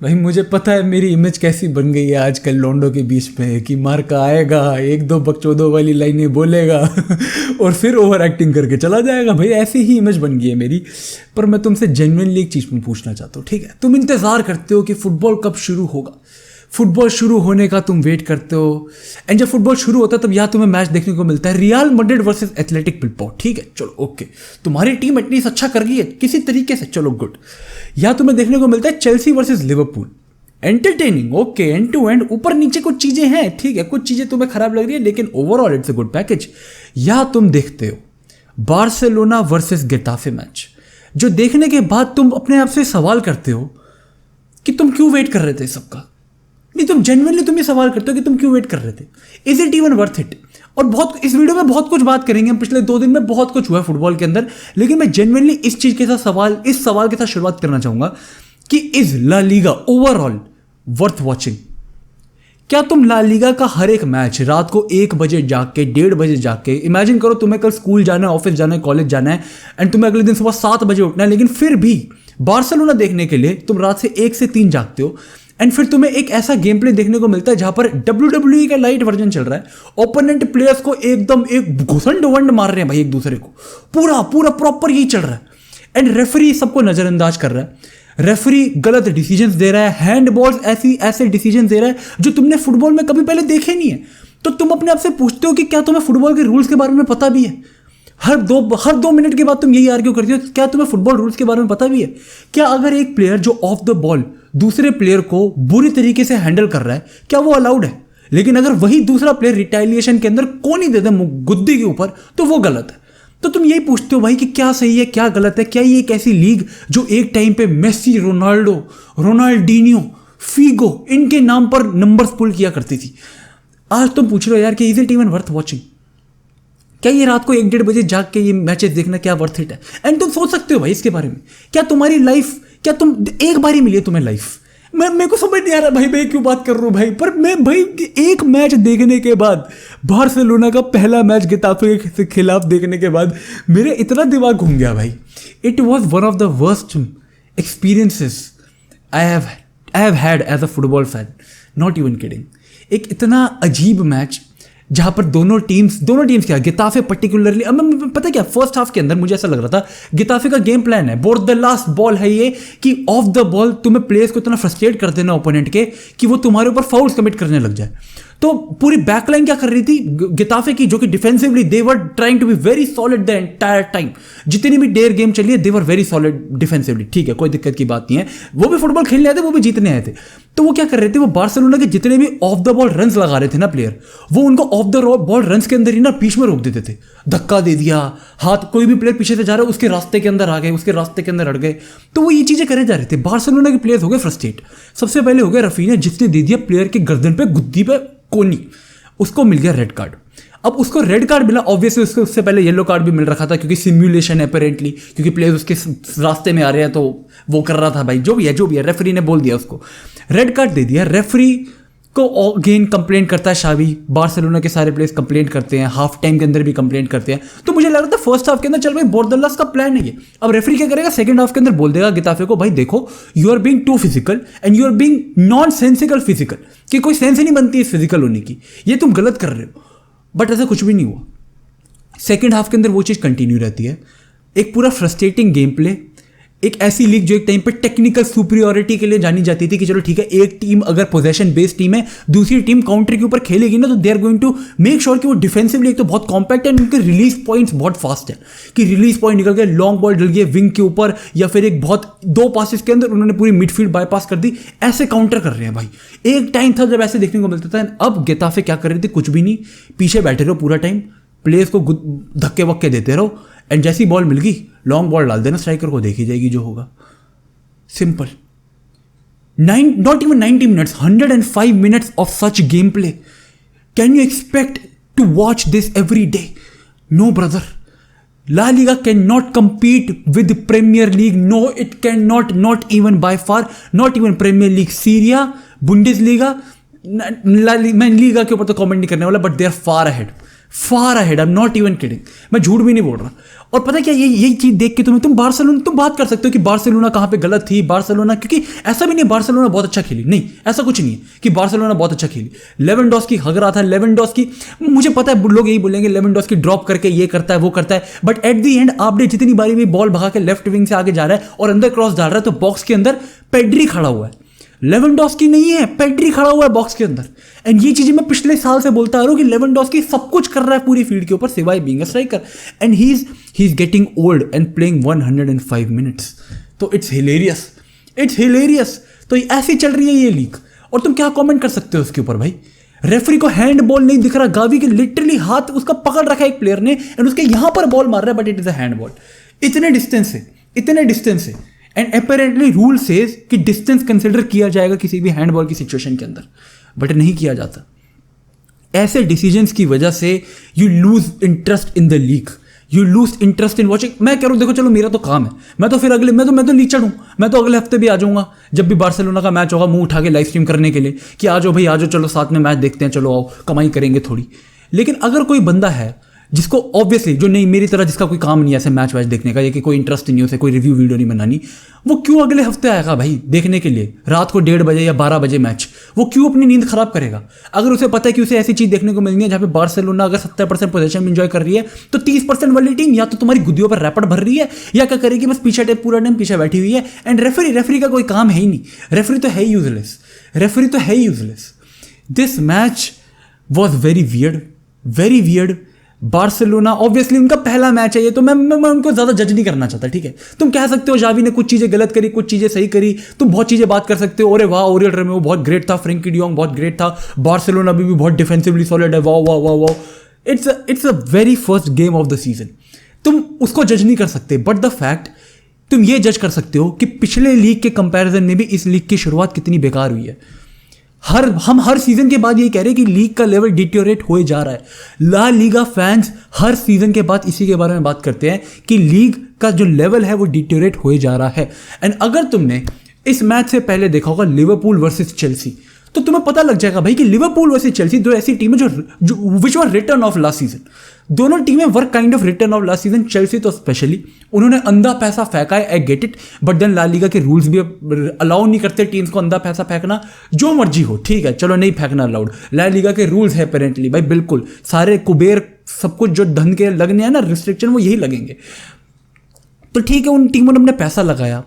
भाई मुझे पता है मेरी इमेज कैसी बन गई है आजकल लोंडो के बीच में कि मार्का आएगा, एक दो बकचोदों वाली लाइनें बोलेगा और फिर ओवर एक्टिंग करके चला जाएगा। भाई ऐसी ही इमेज बन गई है मेरी। पर मैं तुमसे जेन्युइनली एक चीज़ पूछना चाहता हूँ, ठीक है? तुम इंतज़ार करते हो कि फुटबॉल कब शुरू होगा, फुटबॉल शुरू होने का तुम वेट करते हो। एंड जब फुटबॉल शुरू होता है तब यहाँ तुम्हें मैच देखने को मिलता है real Madrid versus athletic Bilbao, ठीक है? चलो ओके, तुम्हारी टीम एटलीस्ट अच्छा कर रही है किसी तरीके से, चलो गुड। या तुम्हें देखने को मिलता है Chelsea versus Liverpool, entertaining, okay, end to end, ऊपर नीचे कुछ चीजें हैं, ठीक है, कुछ चीजें तुम्हें खराब लग रही है लेकिन overall it's a good package. या तुम देखते हो बार्सिलोना वर्सेस गेटाफे मैच, जो देखने के बाद तुम अपने आप से सवाल करते हो कि तुम क्यों वेट कर रहे थे सबका। नहीं, तुम जेन्युइनली तुम ये सवाल करते हो कि तुम क्यों वेट कर रहे थे, is it even worth it? और बहुत इस वीडियो में बहुत कुछ बात करेंगे हम, पिछले 2 दिन में बहुत कुछ हुआ है फुटबॉल के अंदर, लेकिन मैं जेन्युइनली इस चीज के साथ इस सवाल के साथ शुरुआत करना चाहूंगा कि is La Liga overall worth watching? क्या तुम ला लीगा का हर एक मैच रात को 1 बजे जाग के, 1:30 बजे जाग के, इमेजिन करो तुम्हें कल स्कूल जाना है, ऑफिस जाना है, कॉलेज जाना है एंड तुम्हें अगले दिन सुबह 7 बजे उठना है, लेकिन फिर भी बार्सिलोना देखने के लिए तुम रात से 1 से 3 जागते हो एंड फिर तुम्हें एक ऐसा गेम प्ले देखने को मिलता है जहां पर WWE का लाइट वर्जन चल रहा है, ओपोनेंट प्लेयर्स को एकदम एक घुसंड वंड मार रहे हैं भाई एक दूसरे को, पूरा पूरा प्रॉपर यही चल रहा है एंड रेफरी सबको नजरअंदाज कर रहा है, रेफरी गलत डिसीजंस दे रहा है, हैंडबॉल्स ऐसे डिसीजंस दे रहा है जो तुमने फुटबॉल में कभी पहले देखे नहीं है। तो तुम अपने आप से पूछते हो कि क्या तुम्हें फुटबॉल के रूल्स के बारे में पता भी है? हर दो मिनट के बाद तुम यही आर्ग्यू करती हो, क्या तुम्हें फुटबॉल रूल्स के बारे में पता भी है? क्या अगर एक प्लेयर जो ऑफ द बॉल दूसरे प्लेयर को बुरी तरीके से हैंडल कर रहा है, क्या वो अलाउड है? लेकिन अगर वही दूसरा प्लेयर रिटेलिएशन के अंदर कोनी दे दे गुद्दी के ऊपर, तो वो गलत है। तो तुम यही पूछते हो भाई कि क्या सही है क्या गलत है? क्या ये एक ऐसी लीग जो एक टाइम पे मेसी, रोनाल्डो, रोनाल्डीनियो, फीगो, इनके नाम पर नंबर्स पुल किया करती थी, आज तुम पूछ रहे हो यार कि is it even worth watching? क्या ये रात को 1-1:30 बजे जाग के ये मैचेस देखना क्या वर्थ इट है? एंड तुम सोच सकते हो भाई इसके बारे में, क्या तुम्हारी लाइफ, क्या तुम एक बार ही मिली है तुम्हें लाइफ? मेरे को समझ नहीं आ रहा भाई मैं क्यों बात कर रहा हूँ भाई, पर मैं भाई एक मैच देखने के बाद, बार्सिलोना का पहला मैच गेटाफे के खिलाफ देखने के बाद मेरे इतना दिमाग घूम गया भाई। It was one of the worst experiences I have had as a football fan, not even kidding. एक इतना अजीब मैच जहां पर दोनों टीम्स क्या, गेटाफे पर्टिकुलरली, अब पता क्या, फर्स्ट हाफ के अंदर मुझे ऐसा लग रहा था गेटाफे का गेम प्लान है, बोर्ड द लास्ट बॉल है ये, कि ऑफ द बॉल तुम्हें प्लेयर्स को इतना फ्रस्ट्रेट कर देना ओपोनेंट के कि वो तुम्हारे ऊपर फाउल्स कमिट करने लग जाए। तो पूरी बैकलाइन क्या कर रही थी गेटाफे की, जो कि defensively they were trying to be very solid the entire time, जितनी भी देर गेम चली है they were very solid defensively, ठीक है, कोई दिक्कत की बात नहीं है, वो भी फुटबॉल खेलने आए थे, वो भी जीतने आए थे। तो वो क्या कर रहे थे, वो बार्सिलोना के जितने भी ऑफ द बॉल रन्स लगा रहे थे ना प्लेयर, वो उनको ऑफ द बॉल रन्स के अंदर ही ना बीच में रोक देते थे, धक्का दे दिया, हाथ, कोई भी प्लेयर पीछे से जा रहा है उसके रास्ते के अंदर आ गए, उसके रास्ते के अंदर अड़ गए। तो वो ये चीजें करे जा रहे थे। बार्सिलोना के प्लेयर्स हो गए फ्रस्ट्रेट। सबसे पहले हो गया रफीना, जिसने दे दिया प्लेयर के गर्दन पे, गुद्दी पे कोनी, उसको मिल गया रेड कार्ड। अब उसको रेड कार्ड मिला, ऑब्वियसली उसको उससे पहले येलो कार्ड भी मिल रखा था क्योंकि सिम्युलेशन है अपेरेंटली, क्योंकि प्लेयर्स उसके रास्ते में आ रहे हैं तो वो कर रहा था भाई, जो भी है रेफरी ने बोल दिया उसको रेड कार्ड दे दिया। रेफरी को अगेन कंप्लेंट करता है शावी, बार्सिलोना के सारे प्लेयर्स कंप्लेंट करते हैं, हाफ टाइम के अंदर भी कंप्लेंट करते हैं। तो मुझे लग रहा था फर्स्ट हाफ के अंदर चल भाई बोर्डल्लास का प्लान है ये, अब रेफरी क्या करेगा, सेकंड हाफ के अंदर बोल देगा गेटाफे को, भाई देखो you are being too physical and you are being nonsensical physical, कि कोई सेंस ही नहीं बनती है फिजिकल होने की, ये तुम गलत कर रहे हो। बट ऐसा कुछ भी नहीं हुआ। सेकेंड हाफ के अंदर वो चीज़ कंटिन्यू रहती है, एक पूरा फ्रस्ट्रेटिंग गेम प्ले, एक ऐसी लीग जो एक टाइम पे टेक्निकल सुपीरियोरिटी के लिए जानी जाती थी कि चलो ठीक है, एक टीम अगर पोजेशन बेस्ड टीम है, दूसरी टीम काउंटर के ऊपर खेलेगी ना, तो they are going to make sure कि वो डिफेंसिवली एक तो बहुत कॉम्पैक्ट है, उनके रिलीज पॉइंट्स बहुत फास्ट है, कि रिलीज पॉइंट निकल गए, लॉन्ग बॉल डल गई विंग के ऊपर, या फिर एक बहुत 2 पासेस के अंदर उन्होंने पूरी मिडफील्ड बाईपास कर दी, ऐसे काउंटर कर रहे हैं भाई। एक टाइम था जब ऐसे देखने को मिलता था। अब गेटाफे क्या कर रहे थे, कुछ भी नहीं, पीछे बैठे रहो पूरा टाइम, प्लेयर्स को धक्के वक्के देते रहो, एंड जैसी बॉल मिल गई लॉन्ग बॉल डाल देना स्ट्राइकर को, देखी जाएगी जो होगा। Simple. Not even 90 minutes, 105 minutes of such gameplay. Can you expect to watch this every day? No, brother. La Liga cannot compete with the Premier League. No, it cannot. Not even by far. Not even Premier League. Syria, Bundesliga. मैं Liga के ऊपर तो comment नहीं करने वाला, but they are far ahead. Far ahead, I am not even kidding, मैं झूठ भी नहीं बोल रहा। और पता है क्या, यही चीज देख के तुम बार्सिलोना, तुम बात कर सकते हो कि बार्सिलोना कहाँ पे गलत थी, बार्सिलोना, क्योंकि ऐसा भी नहीं बार्सिलोना बहुत अच्छा खेली, नहीं ऐसा कुछ नहीं है कि बार्सिलोना बहुत अच्छा खेली। लेवेंडोस्की हग रहा था, लेवेंडोस्की, मुझे पता है लोग यही बोलेंगे लेवेंडोस्की ड्रॉप करके ये करता है वो करता है, बट एट दी एंड आपने जितनी बारी भी बॉल भगा के लेफ्ट विंग से आगे जा रहा है और अंदर क्रॉस डाल रहा है, तो बॉक्स के अंदर पेड्री खड़ा हुआ है, लेवेंडोस्की नहीं है, पेड्री खड़ा हुआ है बॉक्स के अंदर। एंड ये चीजें मैं पिछले साल से बोलता आ रहा हूं कि लेवेंडोस्की सब कुछ कर रहा है पूरी फील्ड के ऊपर सिवाय being a striker, and he is getting old and playing 105 minutes. तो इट्स हिलेरियस। तो ऐसी चल रही है ये लीग, और तुम क्या कमेंट कर सकते हो उसके ऊपर भाई? रेफरी को हैंड बॉल नहीं दिख रहा, गावी के लिटरली हाथ उसका पकड़ रखा है एक प्लेयर ने, एंड उसके यहां पर बॉल मार रहा है, but it is a hand ball. इतने डिस्टेंस से एंड अपेरेंटली रूल सेज कि डिस्टेंस कंसिडर किया जाएगा किसी भी हैंडबॉल की सिचुएशन के अंदर, बट नहीं किया जाता। ऐसे डिसीजंस की वजह से you lose interest in the league, you lose interest in watching. मैं कह रहा हूँ देखो चलो मेरा तो काम है, मैं तो फिर अगले मैं तो लीग चढ़ूँ, मैं तो अगले हफ्ते भी आ जाऊंगा जब भी बार्सिलोना का मैच होगा, मुंह उठा के लाइव स्ट्रीम करने के लिए कि आ जाओ भाई आ जाओ, चलो साथ में मैच देखते हैं, चलो आओ कमाई करेंगे थोड़ी। लेकिन अगर कोई बंदा है जिसको ऑब्वियसली, जो नहीं मेरी तरह जिसका कोई काम नहीं है ऐसे मैच वैच देखने का, या कि कोई इंटरेस्ट नहीं है उसे, कोई रिव्यू वीडियो नहीं बनानी, वो क्यों अगले हफ्ते आएगा भाई देखने के लिए रात को 1:30 बजे या 12 बजे मैच? वो क्यों अपनी नींद खराब करेगा? अगर उसे पता है कि उसे ऐसी चीज देखने को मिलनी है जहाँ पे बार्सिलोना अगर 70% पोजीशन एंजॉय कर रही है, तो 30% वाली टीम या तो तुम्हारी गुद्दियों पर रैपट भर रही है, या क्या करेगी बस पीछे टाइप पूरा टाइम पीछे बैठी हुई है। एंड रेफरी का कोई काम है ही नहीं, रेफरी तो है useless. This match was very weird. Barcelona obviously उनका पहला मैच है ये, तो मैं उनको ज्यादा जज नहीं करना चाहता, ठीक है? तुम कह सकते हो जावी ने कुछ चीजें गलत करी, कुछ चीजें सही करी, तुम बहुत चीजें बात कर सकते हो, अरे वाह ओरियल रेमेओ बहुत ग्रेट था, फ्रेंकी डियोंग बहुत ग्रेट था, बार्सिलोना भी बहुत डिफेंसिवली सॉलिड है, वाह। It's a very first game of the season, तुम उसको जज नहीं कर सकते। बट द फैक्ट, तुम ये जज कर सकते हो कि पिछले लीग के कंपैरिजन में भी इस लीग की शुरुआत कितनी बेकार हुई है। हम हर सीजन के बाद ये कह रहे हैं कि लीग का लेवल डिटोरेट हो जा रहा है। ला लीगा फैंस हर सीजन के बाद इसी के बारे में बात करते हैं कि लीग का जो लेवल है वो डिटोरेट हो जा रहा है। एंड अगर तुमने इस मैच से पहले देखा होगा लिवरपूल वर्सेस चेल्सी, तो तुम्हें पता लग जाएगा भाई कि लिवरपूल वर्सेस चेल्सी दो ऐसी टीमें जो which were return of last season. दोनों टीमें were kind of return of last season. Chelsea तो स्पेशली उन्होंने अंधा पैसा फेंका है, I get it, but then La Liga के रूल्स भी अलाउ नहीं करते टीम्स को अंधा पैसा फेंकना, जो मर्जी हो ठीक है, चलो नहीं फेंकना अलाउड, ला लीगा के रूल्स है अपेरेंटली भाई, बिल्कुल सारे कुबेर सब कुछ जो धन के लगने हैं ना रिस्ट्रिक्शन, वो यही लगेंगे। तो ठीक है, उन टीमों ने अपने पैसा लगाया,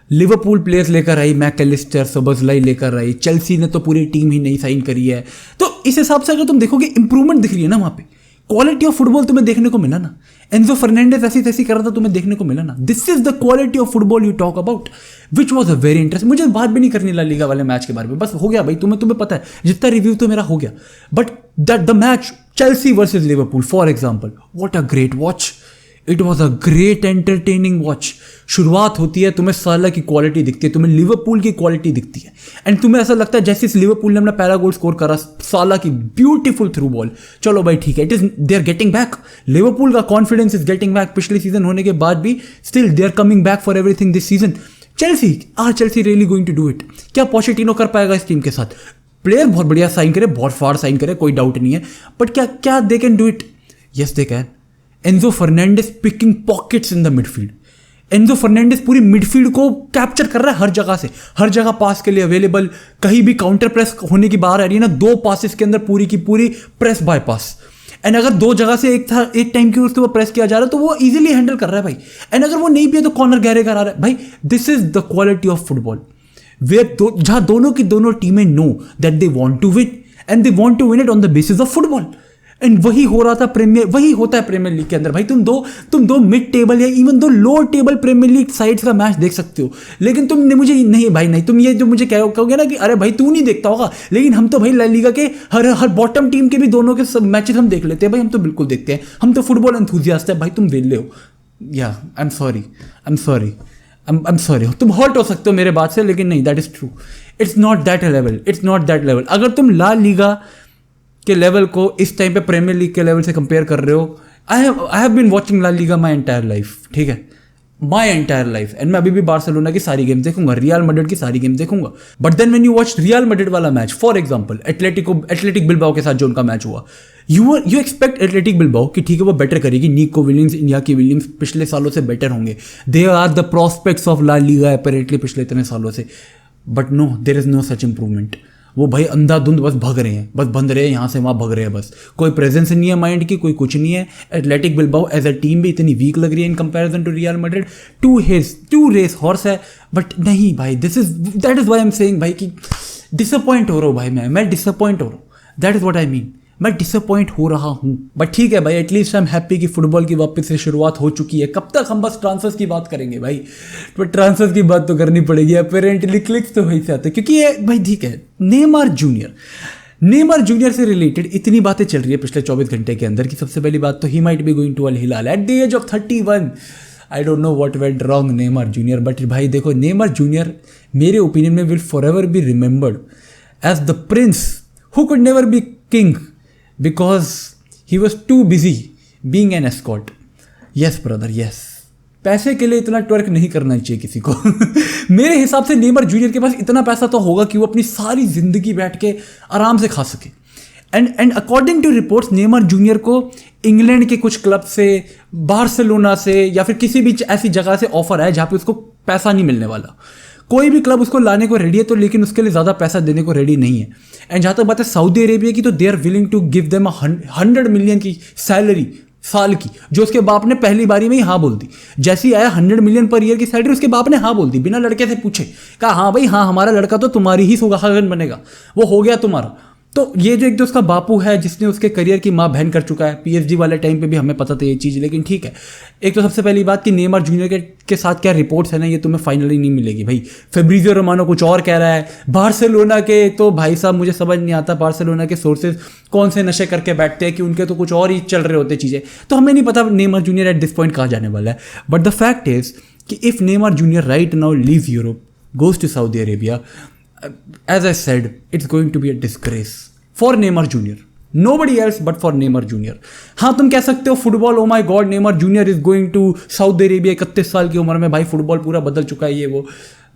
लिवरपूल प्लेयर्स लेकर आई, मैकलिस्टर सोबोस्लाई लेकर आई, चेल्सी ने तो पूरी टीम ही नहीं साइन करी है। तो इस हिसाब से अगर तुम देखोगे इंप्रूवमेंट दिख रही है ना, वहाँ पे क्वालिटी ऑफ फुटबॉल तुम्हें देखने को मिला ना। एंजो फर्नांडिस ऐसी तैसी कर रहा था, तुम्हें देखने को मिला ना। This is the quality of football you talk about, which was a very interesting. मुझे बात भी नहीं करनी ला लीगा वाले मैच के बारे में, बस हो गया भाई, तुम्हें पता है जितना रिव्यू तो मेरा हो गया। But that the match Chelsea versus Liverpool for example, what a great watch, it was a great entertaining watch. शुरुआत होती है, तुम्हें साला की क्वालिटी दिखती है, तुम्हें लिवरपूल की क्वालिटी दिखती है, एंड तुम्हें ऐसा लगता है जैसे इस लिवरपूल ने अपना पहला गोल स्कोर करा, साला की ब्यूटीफुल थ्रू बॉल, चलो भाई ठीक है, it is they are getting back, Liverpool का कॉन्फिडेंस इज गेटिंग बैक। पिछले सीजन होने के बाद भी still they are coming back for everything this season. Chelsea really going to do it? क्या पोचेटिनो कर पाएगा इस टीम के साथ? प्लेयर बहुत बढ़िया साइन करे, बहुत फार साइन करे, कोई डाउट नहीं है, बट क्या they can do it? Yes they can. Enzo Fernandez picking pockets in the midfield, Enzo Fernandez पूरी मिडफील्ड को कैप्चर कर रहा है हर जगह से, हर जगह पास के लिए अवेलेबल, कहीं भी काउंटर प्रेस होने की बात आ रही है ना, 2 पासेस के अंदर पूरी की पूरी प्रेस बाय पास। एंड अगर 2 जगह से एक टाइम के उसके ऊपर प्रेस किया जा रहा है तो वो इजीली हैंडल कर रहा है भाई। एंड अगर वो नहीं भी है तो कॉर्नर गहरे करा रहा है भाई। This is the quality of football where जहां दोनों की दोनों टीमें know that they want to win and they want to win it on the basis of football. And वही हो रहा था वही होता है प्रीमियर लीग के अंदर भाई। तुम दो मिड टेबल या इवन दो lower table Premier League sides का मैच देख सकते हो, लेकिन तुमने मुझे नहीं भाई नहीं, तुम ये जो मुझे कहोगे ना कि अरे भाई तू नहीं देखता होगा, लेकिन हम तो भाई ला लीगा के हर बॉटम टीम के भी दोनों के सब मैचेस हम देख लेते हैं भाई, हम तो बिल्कुल देखते हैं, हम तो फुटबॉल एंथुसियास्ट है भाई। तुम वेले हो, या आई एम सॉरी, तुम हर्ट हो सकते हो मेरे बात से, लेकिन नहीं, that is true, it's not that level. अगर तुम ला लीगा के लेवल को इस टाइम पे प्रीमियर लीग के लेवल से कंपेयर कर रहे हो, I have been watching La Liga my entire life, ठीक है, माई एंटायर लाइफ, एंड मैं अभी भी बार्सिलोना की सारी गेम देखूंगा, रियल मैड्रिड की सारी गेम देखूंगा। But then when you watch Real Madrid वाला match, for example Athletic Bilbao के साथ जो उनका मैच हुआ, यू एक्सपेक्ट एटलेटिक बिल्बाओ कि ठीक है वो बेटर करेगी, निको विलियम्स, इनियाकी विलियम्स पिछले सालों से बेटर होंगे, they are the prospects of La Liga apparently पिछले इतने सालों से, but no, there is no such improvement. वो भाई अंधाधुंध बस भग रहे हैं, बस बंद रहे हैं, यहाँ से वहाँ भग रहे हैं, बस कोई प्रेजेंस नहीं है माइंड की, कोई कुछ नहीं है। Athletic Bilbao as a team भी इतनी वीक लग रही है in comparison to Real Madrid. Two race horse है, बट नहीं भाई, that is why I am saying भाई कि डिसअपॉइंट हो रहा हूँ भाई, मैं डिसअपॉइंट हो रहा हूँ, that is what I mean, मैं डिसअपॉइंट हो रहा हूँ। बट ठीक है भाई, एटलीस्ट आई एम हैप्पी कि फुटबॉल की वापस से शुरुआत हो चुकी है। कब तक हम बस ट्रांसफर्स की बात करेंगे भाई, तो ट्रांसफर्स की बात तो करनी पड़ेगी, अपेरेंटली क्लिक्स तो वहीं से आते, क्योंकि ये भाई ठीक है, नेमार जूनियर से रिलेटेड इतनी बातें चल रही है पिछले 24 घंटे के अंदर कि सबसे पहली बात तो ही might be going to Al Hilal at the age of 31। I don't know what went wrong Neymar junior, but भाई देखो, नेमार जूनियर मेरे ओपिनियन में will forever be remembered as the prince who could never be king because he was too busy being an escort. Yes brother, yes. पैसे के लिए इतना twerk नहीं करना चाहिए किसी को। मेरे हिसाब से नेमार जूनियर के पास इतना पैसा तो होगा कि वो अपनी सारी जिंदगी बैठ के आराम से खा सके। And according to reports, Neymar junior को इंग्लैंड के कुछ क्लब से, बार्सिलोना से, या फिर किसी भी ऐसी जगह से ऑफर है जहाँ पे उसको पैसा नहीं मिलने वाला। कोई भी क्लब उसको लाने को रेडी है, तो लेकिन उसके लिए ज़्यादा पैसा देने को रेडी नहीं है। एंड जहाँ तक बात है सऊदी अरेबिया की, तो they are willing to give them 100 million की सैलरी साल की, जो उसके बाप ने पहली बारी में ही हाँ बोल दी। जैसे ही आया 100 मिलियन पर ईयर की सैलरी, उसके बाप ने हाँ बोल दी, बिना लड़के से पूछे, कहा हाँ भाई हाँ, हमारा लड़का तो तुम्हारी ही सुहागन बनेगा, वो हो गया तुम्हारा। तो ये जो एक तो उसका बापू है जिसने उसके करियर की माँ बहन कर चुका है, पीएसजी वाले टाइम पे भी हमें पता था ये चीज़, लेकिन ठीक है। एक तो सबसे पहली बात कि नेमार जूनियर के साथ क्या रिपोर्ट्स है ना, ये तुम्हें फाइनली नहीं मिलेगी भाई। फेब्रिजियो रोमानो कुछ और कह रहा है, बार्सिलोना के तो भाई साहब मुझे समझ नहीं आता बार्सिलोना के सोर्सेज कौन से नशे करके बैठते हैं कि उनके तो कुछ और ही चल रहे होते चीज़ें, तो हमें नहीं पता Neymar junior at this point कहाँ जाने वाला है। बट द फैक्ट इज कि if Neymar junior right now leave Europe, goes to Saudi Arabia, as I said, it's going to be a disgrace for Neymar junior, nobody else but for Neymar junior. हाँ तुम कह सकते हो football, oh my God Neymar junior is going to Saudi Arabia 31 साल की उम्र में, भाई फुटबॉल पूरा बदल चुका है ये वो,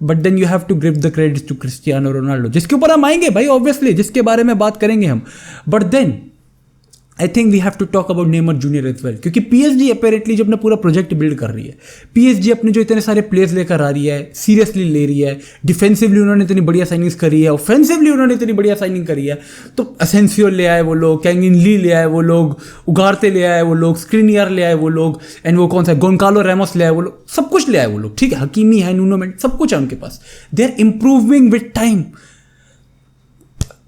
but then you have to give the credit to Cristiano Ronaldo, जिसके ऊपर हम आएंगे भाई ऑब्वियसली, जिसके बारे में बात करेंगे हम। But then I think we have to talk about Neymar junior as well, क्योंकि पीएसजी अपेरेंटली जो अपना पूरा प्रोजेक्ट बिल्ड कर रही है, पीएसजी अपने जो इतने सारे प्लेयर्स लेकर आ रही है, सीरियसली ले रही है, डिफेंसिवली उन्होंने इतनी बढ़िया साइनिंग्स करी है, ऑफेंसिवली उन्होंने इतनी बढ़िया साइनिंग करी है। तो असेंसियो ले आए वो लोग, कैंगिन ली ले आए वो लोग, उगारते ले आए वो लोग, स्क्रीनियर ले आए वो लोग, एंड वो कौन सा गोनकालो रेमोस ले आए वो लोग, सब कुछ ले आए वो लोग, ठीक है, हकीमी है, नूनो मेंडी, सब कुछ है उनके पास, they are improving with time.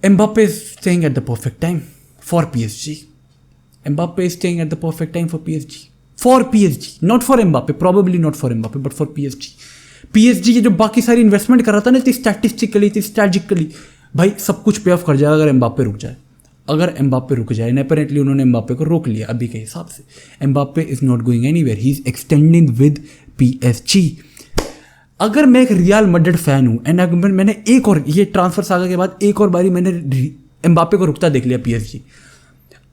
Mbappe is staying at the perfect time for PSG, Mbappe is staying at the perfect time for PSG. For PSG, not for Mbappe, probably not for Mbappe, but for PSG. PSG ये जो बाकी सारी investment कर रहा था ना, इतनी statistically, इतनी स्ट्रैटेजिकली, भाई सब कुछ पे ऑफ कर जाएगा अगर Mbappe रुक जाए। अगर Mbappe रुक जाए, एंड अपेरेंटली उन्होंने Mbappe को रोक लिया अभी के हिसाब से। Mbappe is not going anywhere, he is extending with PSG. अगर मैं एक रियल मैड्रिड फैन हूँ, एंड अगर मैंने एक और ये ट्रांसफर सागा के बाद एक और बारी मैंने Mbappe को रुकता देख लिया PSG,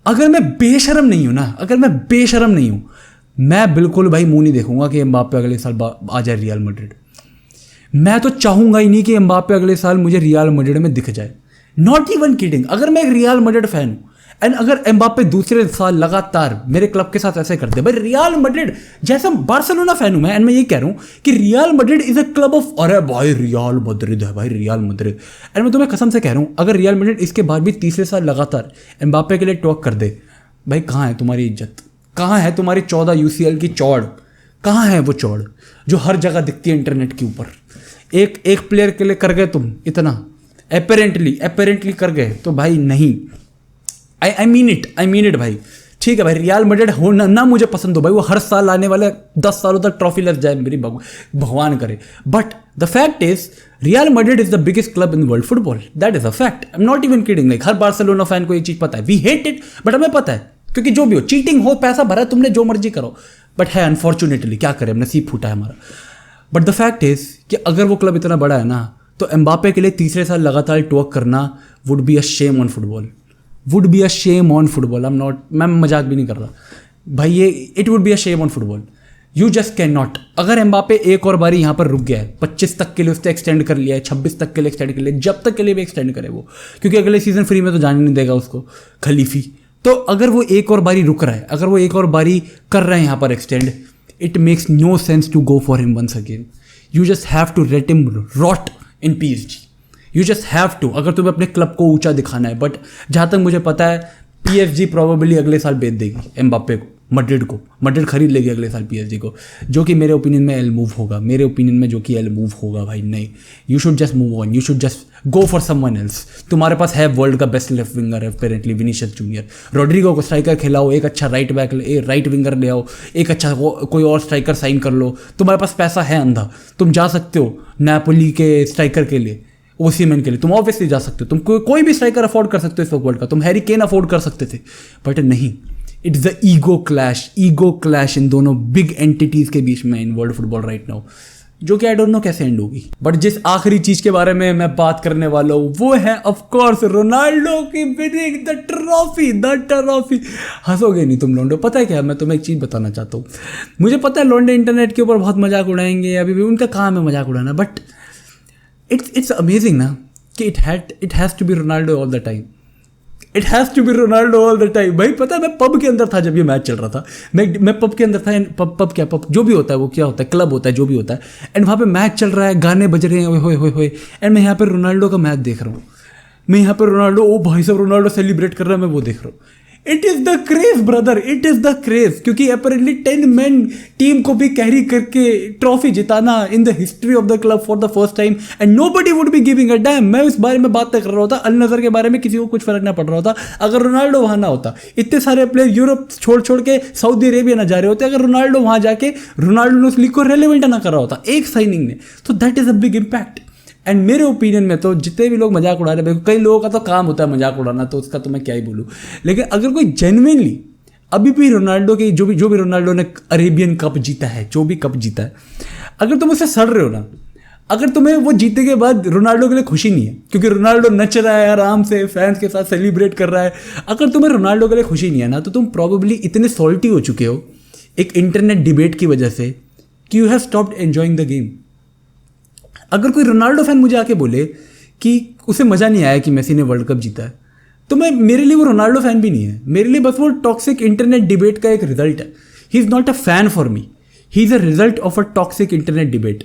अगर मैं बेशरम नहीं हूं ना, अगर मैं बेशरम नहीं हूं, मैं बिल्कुल भाई मुंह नहीं देखूंगा कि एम्बाप्पे अगले साल आ जाए रियल मैड्रिड। मैं तो चाहूंगा ही नहीं कि एम्बाप्पे अगले साल मुझे रियल मैड्रिड में दिख जाए, नॉट इवन किडिंग। अगर मैं एक रियल मैड्रिड फैन हूं एंड अगर एम्बाप्पे दूसरे साल लगातार मेरे क्लब के साथ ऐसे कर दे, भाई रियल मैड्रिड जैसा बार्सिलोना फैन हूं मैं, एंड मैं ये कह रहा हूं कि real Madrid is a club of, अरे भाई रियल मैड्रिड है भाई, रियल मैड्रिड। एंड मैं तुम्हें कसम से कह रहा हूं, अगर रियल मैड्रिड इसके बाद भी तीसरे साल लगातार एम्बाप्पे के लिए टॉक कर दे, भाई कहाँ है तुम्हारी इज्जत, कहाँ है तुम्हारी 14 UCL की चौड़, कहाँ है वो चौड़ जो हर जगह दिखती है इंटरनेट के ऊपर। एक प्लेयर के लिए कर गए तुम इतना, अपेरेंटली कर गए, तो भाई नहीं, आई मीन इट भाई। ठीक है भाई, रियल मैड्रिड हो ना मुझे पसंद हो भाई, वो हर साल आने वाले 10 सालों तक ट्रॉफी लग जाए मेरी, भगवान करे, but the fact is real Madrid is the biggest club in world football, that is a fact, I am not even kidding. Like her Barcelona fan को ये चीज पता है, वी हेट इट, बट हमें पता है, क्योंकि जो भी हो, चीटिंग हो, पैसा भरा तुमने, जो मर्जी करो, बट है अनफॉर्चुनेटली, क्या करें, नसीब फूटा है हमारा। बट द फैक्ट इज कि अगर वो क्लब इतना बड़ा है ना, तो एम्बाप्पे के लिए तीसरे साल लगातार टॉक करना would be a shame on football, would be a shame on football. मैं मजाक भी नहीं कर रहा भाई, ये it would be a shame on football, you just can not. अगर एम्बापे एक और बारी यहाँ पर रुक गया है, 25 तक के लिए उसने एक्सटेंड कर लिया है, 26 तक के लिए एक्सटेंड कर लिया, जब तक के लिए भी एक्सटेंड करे वो, क्योंकि अगले सीजन फ्री में तो जाने नहीं देगा उसको खलीफी। तो अगर वो एक और बारी रुक रहा है, अगर वो एक और बारी कर रहा है यहाँ पर extend, it makes no sense to go for him once again. You just have to let him rot in PSG। You just have to, अगर तुम्हें अपने क्लब को ऊंचा दिखाना है। बट जहाँ तक मुझे पता है PSG प्रोबेबली अगले साल बेच देगी एम्बापे को, मड्रिड खरीद लेगी अगले साल PSG को, जो कि मेरे ओपिनियन में एल मूव होगा, मेरे ओपिनियन में जो कि एल मूव होगा भाई। नहीं, you should just move on, you should just go for someone else. तुम्हारे पास है वर्ल्ड का बेस्ट लेफ्ट विंगर है अपेरेंटली, विनीशियस जूनियर। रोड्रिगो को स्ट्राइकर खिलाओ, एक अच्छा राइट विंगर ले आओ, एक अच्छा कोई और स्ट्राइकर साइन कर लो। तुम्हारे पास पैसा है अंधा, तुम जा सकते हो नापोली के स्ट्राइकर के लिए, ओसीमैन के लिए तुम ऑब्वियसली जा सकते हो, तुम कोई भी स्ट्राइकर अफोर्ड कर सकते हो इस वक्त वर्ल्ड का। तुम हैरी केन अफोर्ड कर सकते थे, बट नहीं, इट्स द ईगो क्लैश इन दोनों बिग एंटिटीज के बीच में in world football right now, जो कि आई डोंट नो कैसे एंड होगी। बट जिस आखिरी चीज के बारे में मैं बात करने वाला हूँ वो है ऑफ कोर्स रोनाल्डो की विनिंग द ट्रॉफी। हंसोगे नहीं तुम लोंडो, पता है क्या, मैं तुम्हें एक चीज बताना चाहता हूँ। मुझे पता है लोंडे इंटरनेट के ऊपर बहुत मजाक उड़ाएंगे, अभी भी उनका काम है मजाक उड़ाना, बट इट्स अमेजिंग ना कि it has to be Ronaldo all the time. It has to be Ronaldo all the time. भाई पता है मैं पब के अंदर था जब ये मैच चल रहा था, मैं पब के अंदर था। पब जो भी होता है, वो क्या होता है, क्लब होता है, जो भी होता है। एंड वहाँ पे मैच चल रहा है, गाने बज रहे हैं, होए एंड मैं यहाँ पर रोनाल्डो का मैच देख रहा हूँ। मैं यहाँ पर रोनाल्डो, ओ भाई साहब रोनाल्डो सेलिब्रेट कर रहा है, मैं वो देख रहा हूँ। It is the craze brother, it is the craze, क्योंकि अपेरेंटली 10 मैन टीम को भी कैरी करके ट्रॉफी जिताना in the history of the club for the first time, and nobody would be giving a damn. मैं इस बारे में बात कर रहा होता, अल नज़र के बारे में किसी को कुछ फर्क ना पड़ रहा होता अगर रोनाल्डो वहाँ ना होता। इतने सारे प्लेयर यूरोप छोड़ के सऊदी अरेबिया ना जा रहे होते अगर रोनाल्डो वहाँ जाके रोनाल्डो ने उस लीग को रेलेवेंट ना करा होता एक साइनिंग ने। तो that is a big impact. And मेरे ओपिनियन में तो जितने भी लोग मजाक उड़ा रहे हैं, कई लोगों का तो काम होता है मजाक उड़ाना, तो उसका तो मैं क्या ही बोलूँ। लेकिन अगर कोई जेन्युइनली अभी भी रोनाल्डो की जो भी रोनाल्डो ने अरेबियन कप जीता है, जो भी कप जीता है, अगर तुम उससे सड़ रहे हो ना, अगर तुम्हें वो जीतने के बाद रोनाल्डो के लिए खुशी नहीं है क्योंकि रोनाल्डो नच रहा है आराम से फैंस के साथ सेलिब्रेट कर रहा है, अगर तुम्हें रोनाल्डो के लिए खुशी नहीं है ना, तो तुम प्रॉबेबली इतने सॉल्टी हो चुके हो एक इंटरनेट डिबेट की वजह से कि you have stopped enjoying the game. अगर कोई रोनाल्डो फैन मुझे आके बोले कि उसे मज़ा नहीं आया कि मेसी ने वर्ल्ड कप जीता है, तो मेरे लिए वो रोनाल्डो फैन भी नहीं है, मेरे लिए बस वो टॉक्सिक इंटरनेट डिबेट का एक रिजल्ट है। He is not a fan for me, he is a result of a toxic internet debate.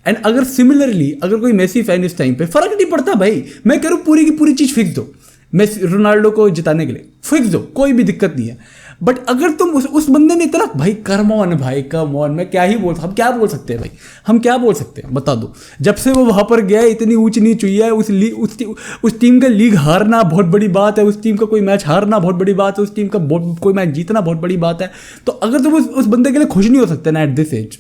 And अगर सिमिलरली अगर कोई मेसी फैन इस टाइम पे, फर्क नहीं पड़ता भाई, मैं कह रहा हूँ पूरी की पूरी चीज़ फिक्स दो, मेसी रोनाल्डो को जिताने के लिए फिक्स दो, कोई भी दिक्कत नहीं है। बट अगर तुम उस बंदे ने इतना भाई कम ऑन, मैं क्या ही हम क्या बोल सकते हैं भाई, हम क्या बोल सकते हैं बता दो। जब से वो वहाँ पर गया इतनी ऊंच नीच हुई है, उस टीम का लीग हारना बहुत बड़ी बात है, उस टीम का कोई मैच हारना बहुत बड़ी बात है, उस टीम का कोई मैच जीतना बहुत बड़ी बात है। तो अगर तुम उस बंदे के लिए खुश नहीं हो सकते ना at this age,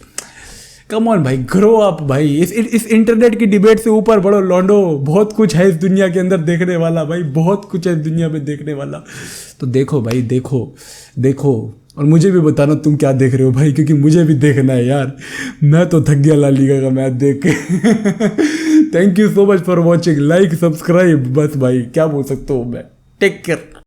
come on भाई, ग्रो अप भाई। इस इंटरनेट की डिबेट से ऊपर बढ़ो लॉन्डो, बहुत कुछ है इस दुनिया के अंदर देखने वाला भाई, बहुत कुछ है इस दुनिया में देखने वाला। तो देखो भाई, देखो और मुझे भी बताना तुम क्या देख रहे हो भाई, क्योंकि मुझे भी देखना है यार, मैं तो थक गया ला लीगा का मैच देख के। Thank you so much for watching, like subscribe, बस भाई क्या बोल सकता हूँ मैं। Take care.